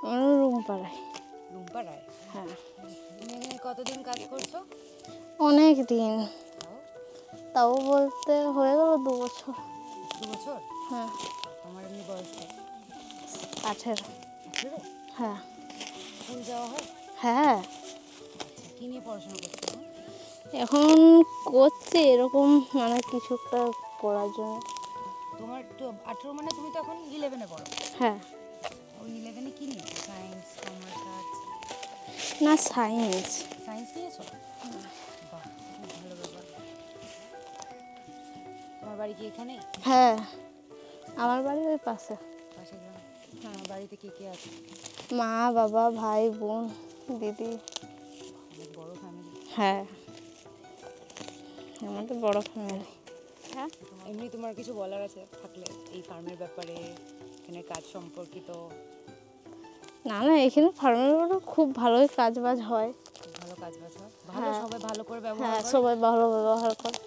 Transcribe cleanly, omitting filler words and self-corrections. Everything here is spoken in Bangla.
রুম পাড়ায়। রুম পাড়ায়? হ্যাঁ। তুমি এখানে কতদিন কাজ করছো? অনেক দিন, তাও তাও বলতে হয়ে গেল 2 বছর। 2 বছর? হ্যাঁ। তোমার এমনি বয়স কত? 18। 18? হ্যাঁ। স্কুল যাওয়া হয়? হ্যাঁ। আচ্ছা, কী নিয়ে পড়াশোনা করছো এখন? এখন করছি এরকম মানে কিছু একটা করার জন্য। তোমার তো 18 মানে তুমি তো এখন 11-এ পড়ো। হ্যাঁ। ওই 11-এ কী নিয়েছো? Science, commerce, arts? না, সায়েন্স। সায়েন্স নিয়েছো? বাহ, খুব ভালো ব্যাপার। তোমার বাড়ি কি এখানেই? হ্যাঁ, আমার বাড়ি ওই পাশে। পাশের গ্রামে? তোমার বাড়িতে কে কে আছে? মা, বাবা, ভাই, বোন, দিদি। অনেক বড় ফ্যামিলি। হ্যাঁ, আমাদের বড় ফ্যামিলি। হ্যাঁ। এমনি তোমার কিছু বলার আছে থাকলে এই ফার্মের ব্যাপারে, এখানে কাজ সম্পর্কিত? না না, এখানে ফার্মের ব্যাপারে খুব ভালোই কাজ বাজ হয়। খুব ভালো কাজ বাজ হয়? ভালো, হ্যাঁ। সবাই ভালো করে ব্যবহার হ্যাঁ, করে? সবাই ভালো ব্যবহার করে।